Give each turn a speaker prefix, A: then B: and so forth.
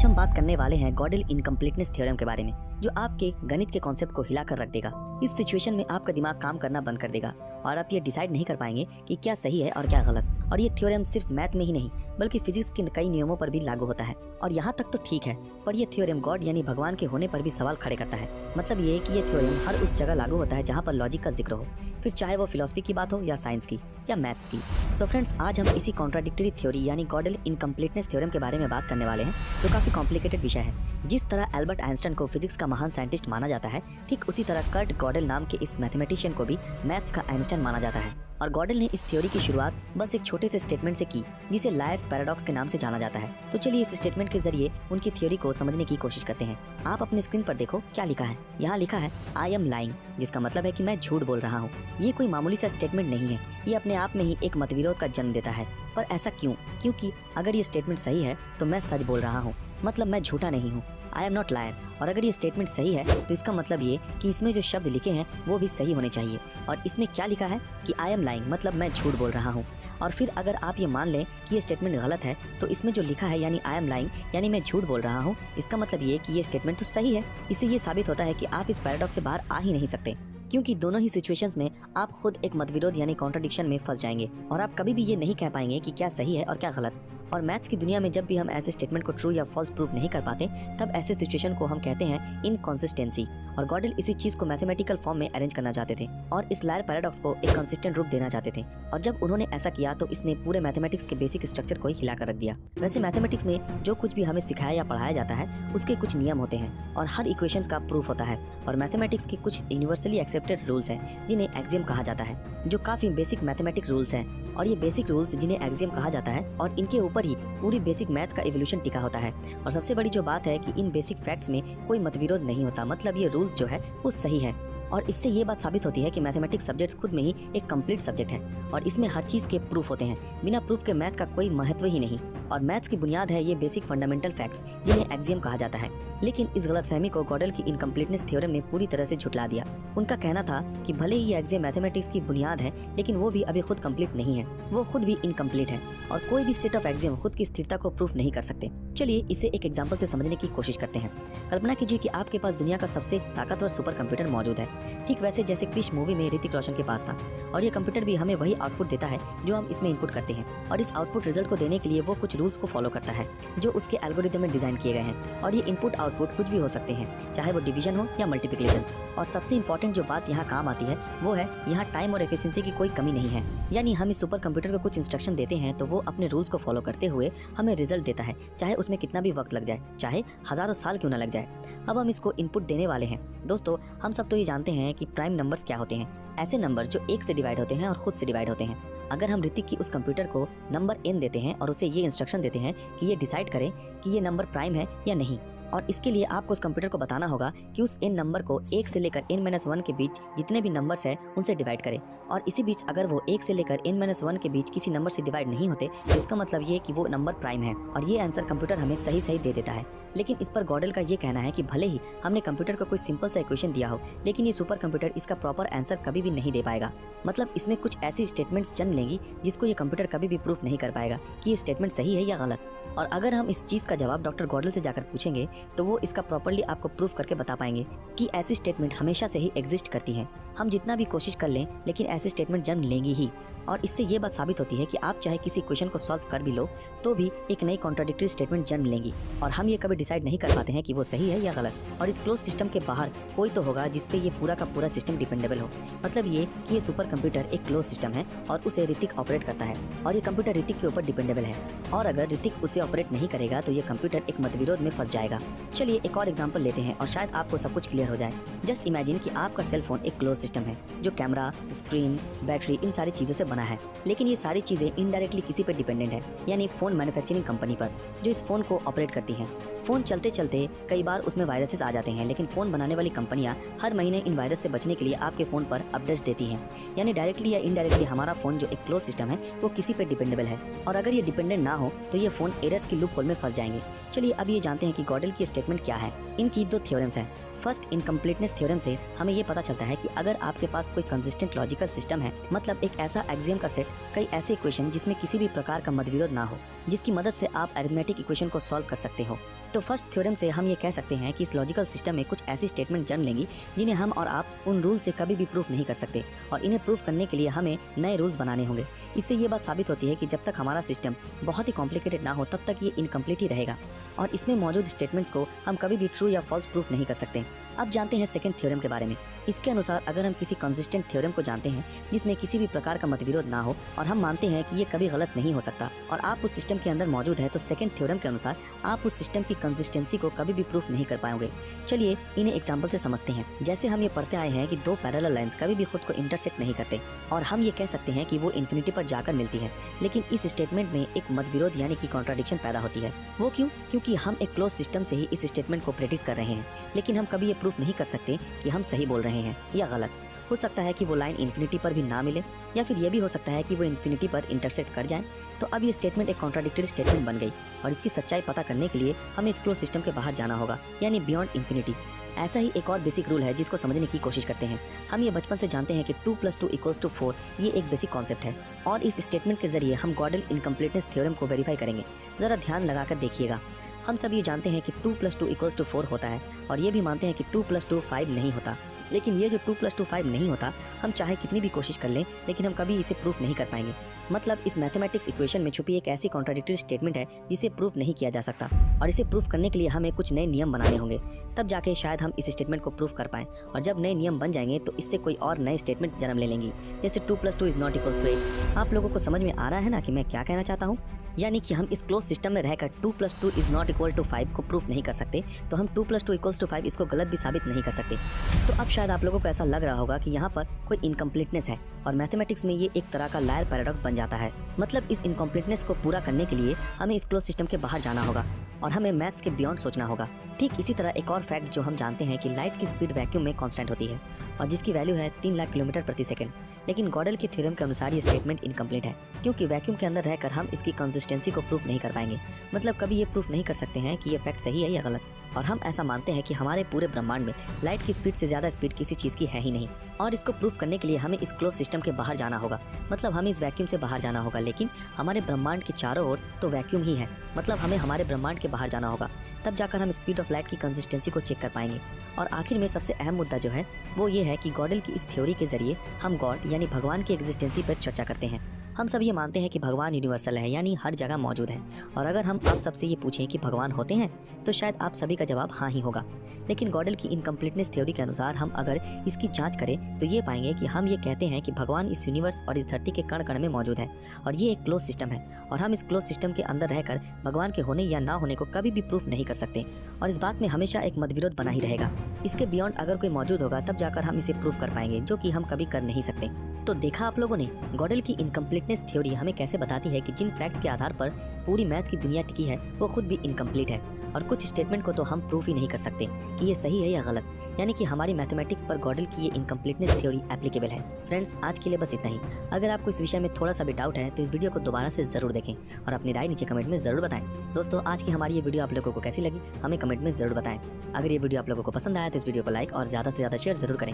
A: हम बात करने वाले हैं गॉडेल इनकम्प्लीटनेस थ्योरम के बारे में, जो आपके गणित के कॉन्सेप्ट को हिला कर रख देगा। इस सिचुएशन में आपका दिमाग काम करना बंद कर देगा और आप ये डिसाइड नहीं कर पाएंगे कि क्या सही है और क्या गलत। और ये थ्योरम सिर्फ मैथ में ही नहीं बल्कि फिजिक्स के कई नियमों पर भी लागू होता है। और यहाँ तक तो ठीक है, पर यह थ्योरम गॉड यानी भगवान के होने पर भी सवाल खड़े करता है। मतलब ये कि ये थ्योरम हर उस जगह लागू होता है जहाँ पर लॉजिक का जिक्र हो, फिर चाहे वो फिलॉसफी की बात हो या साइंस की या मैथ्स की। सो फ्रेंड्स, आज हम इसी कॉन्ट्राडिक्टरी थ्योरी यानी गॉडेल इनकम्प्लीटनेस थ्योरम के बारे में बात करने वाले हैं, जो काफी कॉम्प्लिकेटेड विषय है। जिस तरह एल्बर्ट आइंस्टाइन को फिजिक्स का महान साइंटिस्ट माना जाता है, ठीक उसी तरह कर्ट गॉडेल नाम के इस मैथमेटिशियन को भी मैथ्स का आइंस्टाइन माना जाता है। और गॉडेल ने इस थ्योरी की शुरुआत बस एक छोटे से स्टेटमेंट से की, जिसे लायर्स पैराडॉक्स के नाम से जाना जाता है। तो चलिए इस स्टेटमेंट के जरिए उनकी थ्योरी को समझने की कोशिश करते हैं। आप अपने स्क्रीन पर देखो क्या लिखा है। यहाँ लिखा है आई एम लाइंग, जिसका मतलब है कि मैं झूठ बोल रहा हूँ। ये कोई मामूली सा स्टेटमेंट नहीं है, ये अपने आप में ही एक मतविरोध का जन्म देता है। पर ऐसा क्यों? क्योंकि अगर ये स्टेटमेंट सही है तो मैं सच बोल रहा हूँ, मतलब मैं झूठा नहीं हूँ। I am not liar. और अगर ये स्टेटमेंट सही है तो इसका मतलब ये कि इसमें जो शब्द लिखे हैं वो भी सही होने चाहिए। और इसमें क्या लिखा है कि आई एम लाइंग, मतलब मैं झूठ बोल रहा हूँ। और फिर अगर आप ये मान लें कि ये स्टेटमेंट गलत है, तो इसमें जो लिखा है यानी आई एम लाइंग यानी मैं झूठ बोल रहा हूँ, इसका मतलब ये कि ये स्टेटमेंट तो सही है। इससे ये साबित होता है कि आप इस पैराडॉक्स से बाहर आ ही नहीं सकते, क्योंकि दोनों ही सिचुएशंस में आप खुद एक मतविरोध यानी कॉन्ट्रडिक्शन में फंस जाएंगे और आप कभी भी ये नहीं कह पाएंगे कि क्या सही है और क्या गलत। और मैथ्स की दुनिया में जब भी हम ऐसे स्टेटमेंट को ट्रू या फॉल्स प्रूफ नहीं कर पाते, तब ऐसे सिचुएशन को हम कहते हैं इनकॉन्सिस्टेंसी। और गॉडेल इसी चीज को मैथमेटिकल फॉर्म में अरेंज करना चाहते थे और इस लायर पैराडॉक्स को एक कंसिस्टेंट रूप देना चाहते थे। और जब उन्होंने ऐसा किया तो इसने पूरे मैथमेटिक्स के बेसिक स्ट्रक्चर को ही हिला कर रख दिया। वैसे मैथमेटिक्स में जो कुछ भी हमें सिखाया या पढ़ाया जाता है, उसके कुछ नियम होते हैं और हर इक्वेशंस का प्रूफ होता है। और मैथमेटिक्स के कुछ यूनिवर्सली एक्सेप्टेड रूल्स हैं, जिन्हें एक्सियम कहा जाता है, जो काफी बेसिक मैथमेटिक रूल्स हैं। और ये बेसिक रूल्स जिन्हें एक्सियम कहा जाता है, और इनके ऊपर ही पूरी बेसिक मैथ का इवोल्यूशन टिका होता है। और सबसे बड़ी जो बात है कि इन बेसिक फैक्ट्स में कोई मतविरोध नहीं होता, मतलब ये रूल्स जो है वो सही है। और इससे ये बात साबित होती है कि मैथमेटिक्स सब्जेक्ट खुद में ही एक कंप्लीट सब्जेक्ट है और इसमें हर चीज के प्रूफ होते हैं। बिना प्रूफ के मैथ का कोई महत्व ही नहीं। और मैथ्स की बुनियाद है ये बेसिक फंडामेंटल फैक्ट्स, जिन्हें एक्सियम कहा जाता है। लेकिन इस गलतफहमी को गॉडेल की इनकम्प्लीटनेस थ्योरम ने पूरी तरह से झुठला दिया। उनका कहना था कि भले ही एक्सियम मैथमेटिक्स की बुनियाद है, लेकिन वो भी अभी खुद कंप्लीट नहीं है, वो खुद भी इनकम्प्लीट है और कोई भी सेट ऑफ एक्सियम खुद की स्थिरता को प्रूफ नहीं कर सकते। चलिए इसे एक एग्जांपल से समझने की कोशिश करते हैं। कल्पना कीजिए कि आपके पास दुनिया का सबसे ताकतवर सुपर कंप्यूटर मौजूद है, ठीक वैसे जैसे क्रिश मूवी में ऋतिक रोशन के पास था। और ये कंप्यूटर भी हमें वही आउटपुट देता है जो हम इसमें इनपुट करते हैं। और इस आउटपुट रिजल्ट को देने के लिए वो कुछ रूल्स को फॉलो करता है, जो उसके एल्गोरिथम में डिजाइन किए गए हैं। और ये इनपुट आउटपुट कुछ भी हो सकते हैं, चाहे वो डिवीजन हो या मल्टीप्लिकेशन। और सबसे इंपॉर्टेंट जो बात यहाँ काम आती है वो है यहाँ टाइम और एफिशिएंसी की कोई कमी नहीं है। यानी हम इस सुपर कंप्यूटर को कुछ इंस्ट्रक्शन देते हैं तो वो अपने रूल्स को फॉलो करते हुए हमें रिजल्ट देता है, चाहे उसमें कितना भी वक्त लग जाए, चाहे हजारों साल क्यों ना लग जाए। अब हम इसको इनपुट देने वाले हैं। दोस्तों, हम सब तो ये जानते हैं कि प्राइम नंबर्स क्या होते हैं। ऐसे नंबर्स जो 1 से डिवाइड होते हैं और खुद से डिवाइड होते हैं। अगर हम ऋतिक की उस कंप्यूटर को नंबर n देते हैं और उसे ये इंस्ट्रक्शन देते हैं कि ये डिसाइड करे कि ये नंबर प्राइम है या नहीं, और इसके लिए आपको उस कंप्यूटर को बताना होगा कि उस n नंबर को 1 से लेकर n-1 के बीच जितने भी नंबर्स हैं उनसे डिवाइड करे। और इसी बीच अगर वो 1 से लेकर n-1 के बीच किसी नंबर से डिवाइड नहीं होते, तो इसका मतलब ये कि वो नंबर प्राइम है। और ये आंसर कंप्यूटर हमें सही सही दे देता है। लेकिन इस पर गॉडेल का ये कहना है कि भले ही हमने कंप्यूटर को कोई सिंपल सा इक्वेशन दिया हो, लेकिन ये सुपर कंप्यूटर इसका प्रॉपर आंसर कभी भी नहीं दे पाएगा। मतलब इसमें कुछ ऐसी स्टेटमेंट्स जन्म लेंगी जिसको ये कंप्यूटर कभी भी प्रूफ नहीं कर पाएगा कि ये स्टेटमेंट सही है या गलत। और अगर हम इस चीज का जवाब डॉक्टर गॉडेल से जाकर पूछेंगे, तो वो इसका प्रॉपर्ली आपको प्रूफ करके बता पाएंगे कि ऐसी स्टेटमेंट हमेशा से ही एग्जिस्ट करती है। हम जितना भी कोशिश कर लें, लेकिन ऐसी स्टेटमेंट जन्म लेंगी ही। और इससे ये बात साबित होती है कि आप चाहे किसी क्वेश्चन को सॉल्व कर भी लो, तो भी एक नई कॉन्ट्राडिक्टरी स्टेटमेंट जन्म लेंगी और हम ये कभी डिसाइड नहीं कर पाते हैं कि वो सही है या गलत। और इस क्लोज सिस्टम के बाहर कोई तो होगा जिसपे ये पूरा का पूरा सिस्टम डिपेंडेबल हो। मतलब ये कि ये सुपर कंप्यूटर एक क्लोज सिस्टम है और उसे ऋतिक ऑपरेट करता है, और ये कंप्यूटर ऋतिक के ऊपर डिपेंडेबल है। और अगर ऋतिक उसे ऑपरेट नहीं करेगा तो ये कंप्यूटर एक मतविरोध में फंस जाएगा। चलिए एक और एग्जांपल लेते हैं और शायद आपको सब कुछ क्लियर हो जाए। जस्ट इमेजिन कि आपका सेल फोन एक क्लोज सिस्टम है, जो कैमरा, स्क्रीन, बैटरी, इन सारी चीजों से बना है। लेकिन ये सारी चीजें इनडायरेक्टली किसी पे डिपेंडेंट है, यानी फोन मैन्युफैक्चरिंग कंपनी पर, जो इस फोन को ऑपरेट करती है। फोन चलते चलते कई बार उसमें वायरसेस आ जाते हैं, लेकिन फोन बनाने वाली कंपनियां हर महीने इन वायरस से बचने के लिए आपके फोन पर अपडेट्स देती हैं। यानी डायरेक्टली या इनडायरेक्टली हमारा फोन जो एक क्लोज सिस्टम है वो किसी पे डिपेंडेबल है। और अगर ये डिपेंडेंट ना हो तो ये फोन एरर्स की लूप होल में फंस जाएंगे। चलिए अब ये जानते हैं कि गॉडेल की स्टेटमेंट क्या है। इनकी 2 थ्योरम्स हैं। फर्स्ट, इनकम्प्लीटनेस थ्योरम से हमें ये पता चलता है कि अगर आपके पास कोई कंसिस्टेंट लॉजिकल सिस्टम है, मतलब एक ऐसा एक्सियम का सेट, कई ऐसे इक्वेशन जिसमें किसी भी प्रकार का मतविरोध ना हो, जिसकी मदद से आप अरिथमेटिक इक्वेशन को सॉल्व कर सकते हो, तो फर्स्ट थ्योरम से हम ये कह सकते हैं कि इस लॉजिकल सिस्टम में कुछ ऐसी स्टेटमेंट जन्म लेंगी जिन्हें हम और आप उन रूल से कभी भी प्रूफ नहीं कर सकते, और इन्हें प्रूफ करने के लिए हमें नए रूल्स बनाने होंगे। इससे ये बात साबित होती है कि जब तक हमारा सिस्टम बहुत ही कॉम्प्लिकेटेड ना हो तब तक ये इनकम्प्लीट ही रहेगा, और इसमें मौजूद स्टेटमेंट्स को हम कभी भी ट्रू या फॉल्स प्रूफ नहीं कर सकते। अब जानते हैं सेकंड थ्योरम के बारे में। इसके अनुसार अगर हम किसी कंसिस्टेंट थ्योरम को जानते हैं जिसमें किसी भी प्रकार का मतविरोध ना हो, और हम मानते हैं कि ये कभी गलत नहीं हो सकता, और आप उस सिस्टम के अंदर मौजूद है, तो सेकंड थ्योरम के अनुसार आप उस सिस्टम की कंसिस्टेंसी को कभी भी प्रूफ नहीं कर पाओगे। चलिए इन्हें एग्जाम्पल से समझते हैं। जैसे हम ये पढ़ते आए हैं कि दो पैरेलल लाइंस कभी भी खुद को इंटरसेक्ट नहीं करते, और हम ये कह सकते हैं कि वो इन्फिनिटी पर जाकर मिलती है। लेकिन इस स्टेटमेंट में एक मतविरोध यानी कि कॉन्ट्राडिक्शन पैदा होती है। वो क्यों? क्योंकि हम एक क्लोज सिस्टम से ही इस स्टेटमेंट को प्रेडिक्ट कर रहे हैं, लेकिन हम कभी ये प्रूफ नहीं कर सकते कि हम सही बोल रहे हैं या गलत। हो सकता है कि वो लाइन इन्फिनिटी पर भी ना मिले, या फिर ये भी हो सकता है कि वो इन्फिनिटी पर इंटरसेक्ट कर जाए। तो अब ये स्टेटमेंट एक कॉन्ट्राडिक्टरी स्टेटमेंट बन गई, और इसकी सच्चाई पता करने के लिए हमें इस क्लोज सिस्टम के बाहर जाना होगा, यानी बियॉन्ड इन्फिनिटी। ऐसा ही एक और बेसिक रूल है जिसको समझने की कोशिश करते हैं। हम ये बचपन से जानते हैं कि 2 + 2 = 4, ये एक बेसिक कॉन्सेप्ट है, और इस स्टेटमेंट के जरिए हम गॉडल इनकम्प्लीटनेस थ्योरम को वेरीफाई करेंगे। जरा ध्यान लगाकर देखिएगा। हम सब ये जानते हैं कि 2 + 2 = 4 होता है, और ये भी मानते हैं कि 2 + 2 5 नहीं होता। लेकिन ये जो 2 + 2 5 नहीं होता, हम चाहे कितनी भी कोशिश कर लें, लेकिन हम कभी इसे प्रूफ नहीं कर पाएंगे। मतलब इस मैथमेटिक्स इक्वेशन में छुपी एक ऐसी कॉन्ट्राडिक्टरी स्टेटमेंट है जिसे प्रूफ नहीं किया जा सकता, और इसे प्रूफ करने के लिए हमें कुछ नए नियम बनाने होंगे। तब जाके शायद हम इस स्टेटमेंट को प्रूफ कर पाएं, और जब नए नियम बन जाएंगे तो इससे कोई और नए स्टेटमेंट जन्म ले लेंगी, जैसे 2 + 2 = 8। आप लोगों को समझ में आ रहा है ना कि मैं क्या कहना चाहता हूँ? यानी कि हम इस क्लोज सिस्टम में रहकर 2 + 2 = 5 को प्रूफ नहीं कर सकते, तो हम 2 + 2 = 5 इसको गलत भी साबित नहीं कर सकते। तो अब शायद आप लोगों को ऐसा लग रहा होगा कि यहाँ पर कोई इनकम्प्लीटनेस है, और मैथमेटिक्स में ये एक तरह का लायर पैराडॉक्स बन जाता है। मतलब इस इनकम्प्लीटनेस को पूरा करने के लिए हमें इस क्लोज सिस्टम के बाहर जाना होगा, और हमें मैथ्स के बियॉन्ड सोचना होगा। ठीक इसी तरह एक और फैक्ट जो हम जानते हैं कि लाइट की स्पीड वैक्यूम में कांस्टेंट होती है, और जिसकी वैल्यू है 3 लाख किलोमीटर प्रति सेकंड। लेकिन गॉडल के थ्योरम के अनुसार ये स्टेटमेंट इनकम्प्लीट है, क्योंकि वैक्यूम के अंदर रहकर हम इसकी कंसिस्टेंसी को प्रूफ नहीं कर पाएंगे। मतलब कभी ये प्रूफ नहीं कर सकते हैं कि ये फैक्ट सही है या गलत। और हम ऐसा मानते हैं कि हमारे पूरे ब्रह्मांड में लाइट की स्पीड से ज़्यादा स्पीड किसी चीज़ की है ही नहीं, और इसको प्रूफ करने के लिए हमें इस क्लोज सिस्टम के बाहर जाना होगा। मतलब हमें इस वैक्यूम से बाहर जाना होगा, लेकिन हमारे ब्रह्मांड के चारों ओर तो वैक्यूम ही है। मतलब हमें हमारे ब्रह्मांड के बाहर जाना होगा, तब जाकर हम स्पीड ऑफ लाइट की कंसिस्टेंसी को चेक कर पाएंगे। और आखिर में सबसे अहम मुद्दा जो है वो ये है कि गॉडल की इस थ्योरी के जरिए हम गॉड यानी भगवान की एग्जिस्टेंसी पर चर्चा करते हैं। हम सब ये मानते हैं कि भगवान यूनिवर्सल है, यानी हर जगह मौजूद है। और अगर हम आप सबसे ये पूछें कि भगवान होते हैं, तो शायद आप सभी का जवाब हाँ ही होगा। लेकिन गॉडल की इनकम्प्लीटनेस थ्योरी के अनुसार हम अगर इसकी जांच करें तो ये पाएंगे कि हम ये कहते हैं कि भगवान इस यूनिवर्स और इस धरती के कण कण में मौजूद है, और ये एक क्लोज सिस्टम है, और हम इस क्लोज सिस्टम के अंदर रहकर भगवान के होने या ना होने को कभी भी प्रूफ नहीं कर सकते, और इस बात में हमेशा एक मतविरोध बना ही रहेगा। इसके बियॉन्ड अगर कोई मौजूद होगा तब जाकर हम इसे प्रूफ कर पाएंगे, जो कि हम कभी कर नहीं सकते। तो देखा आप लोगों ने, गॉडल की इनकम्प्लीटनेस थ्योरी हमें कैसे बताती है कि जिन फैक्ट्स के आधार पर पूरी मैथ की दुनिया टिकी है वो खुद भी इनकम्प्लीट है, और कुछ स्टेटमेंट को तो हम प्रूफ ही नहीं कर सकते कि ये सही है या गलत। यानी कि हमारी मैथमेटिक्स पर गॉडल की ये इनकम्प्लीटनेस थ्योरी एप्लीकेबल है। फ्रेंड्स, आज के लिए बस इतना ही। अगर आपको इस विषय में थोड़ा सा भी डाउट है तो इस वीडियो को दोबारा से जरूर देखें, और अपनी राय नीचे कमेंट में जरूर बताएं। दोस्तों, आज की हमारी ये वीडियो आप लोगों को कैसी लगी हमें कमेंट में जरूर बताएं। अगर ये वीडियो आप लोगों को पसंद आया तो इस वीडियो को लाइक और ज़्यादा से ज़्यादा शेयर जरूर करें।